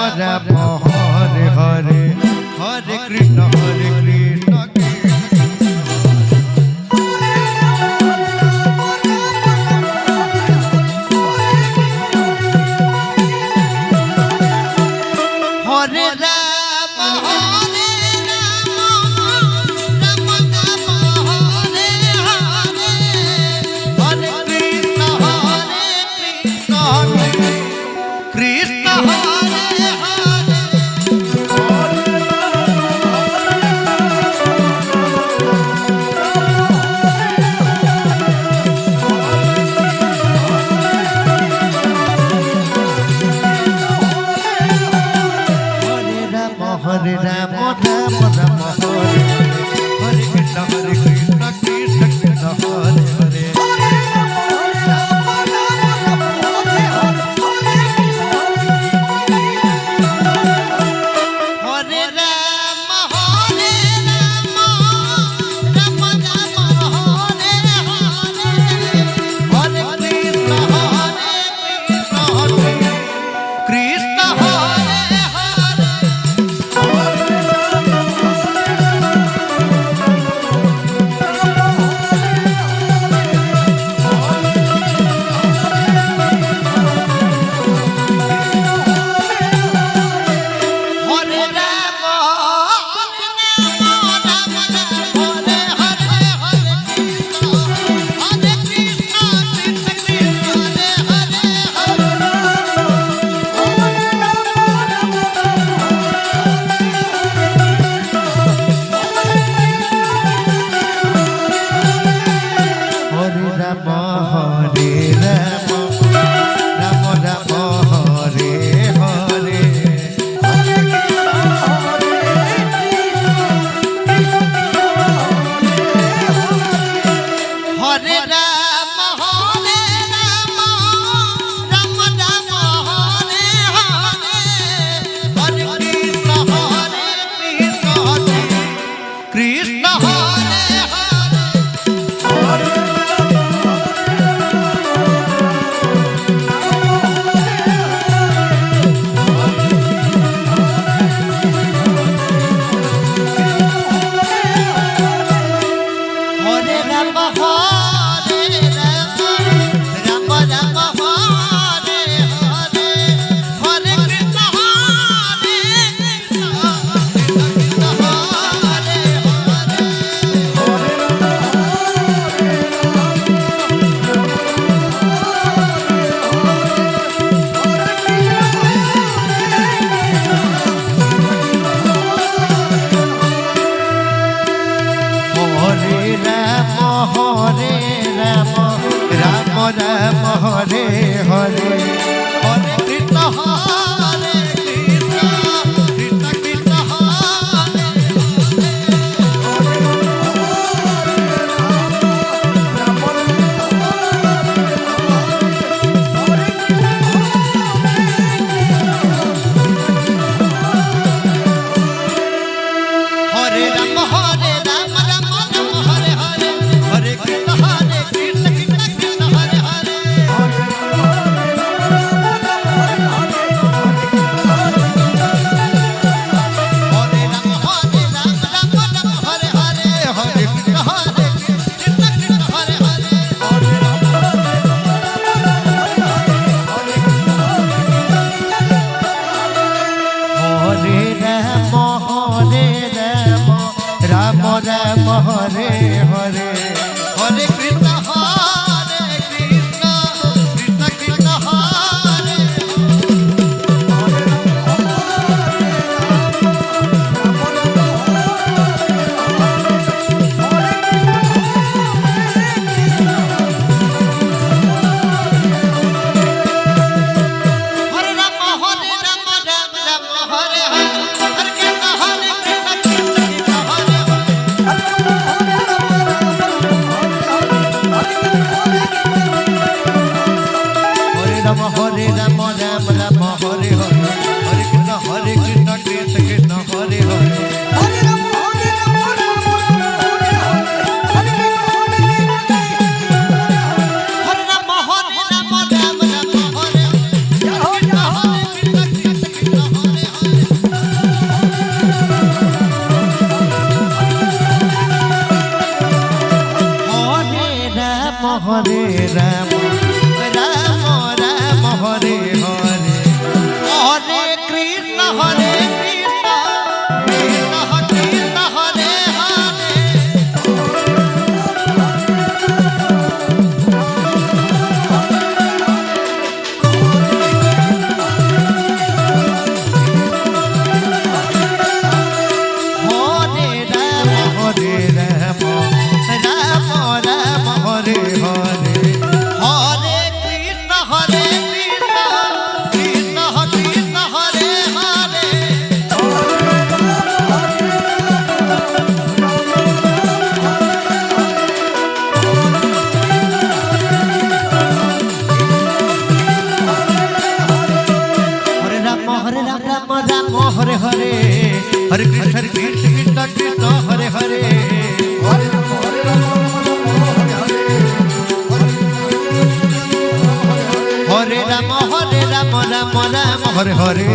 Ram Hare Hare Hare Krishna Hare Ram Ram Ram Hare Hare Krishna Krishna Krishna Hare Hare Ram Hare Hare Hare Krishna Krishna Krishna Hare Ram Ram Ram Hare Hare Hare Krishna Ram Hare Hare Hare Krishna Krishna Krishna Hare Hare Ram Ram Hare Hare Hare Krishna Krishna Krishna Hare Hare Hare Ram Ram Ram Hare Hare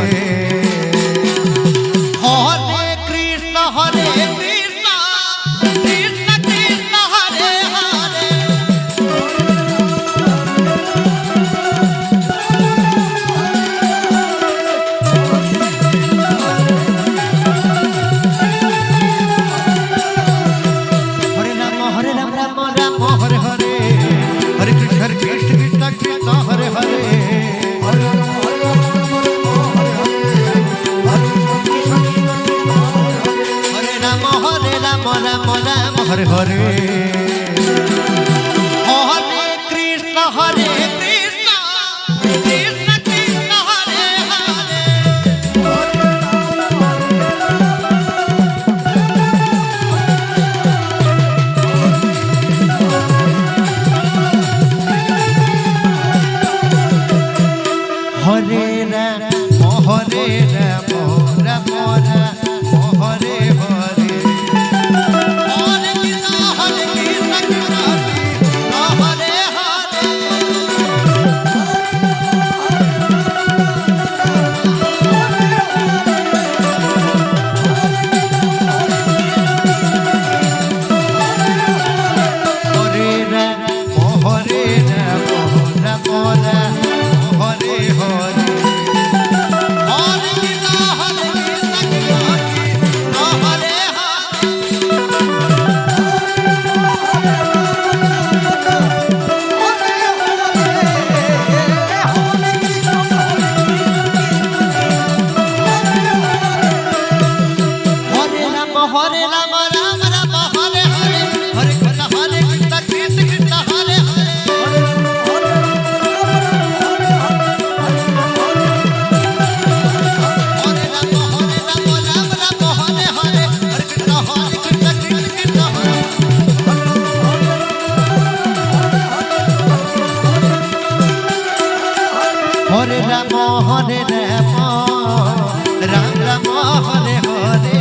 Hare Krishna Krishna Krishna Hare Hare Hare Ram Ram Ram Hare Hare Hare Krishna Krishna Krishna Hare Hare Hare Hare Hare Krishna Krishna Krishna Hare Hare Hare Ram Hare Ram Ram Ram Hare Hare Hare Ram Ram Ram Hare Hare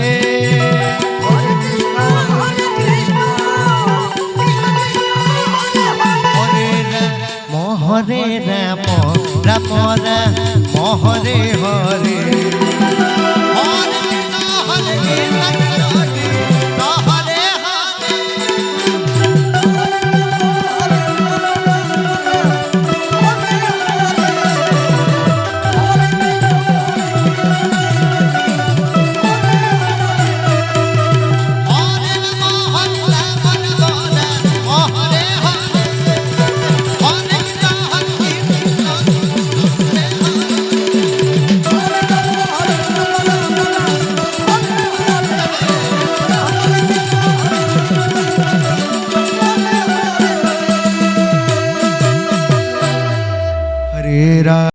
Hare Ram Ram Ram Hare Hare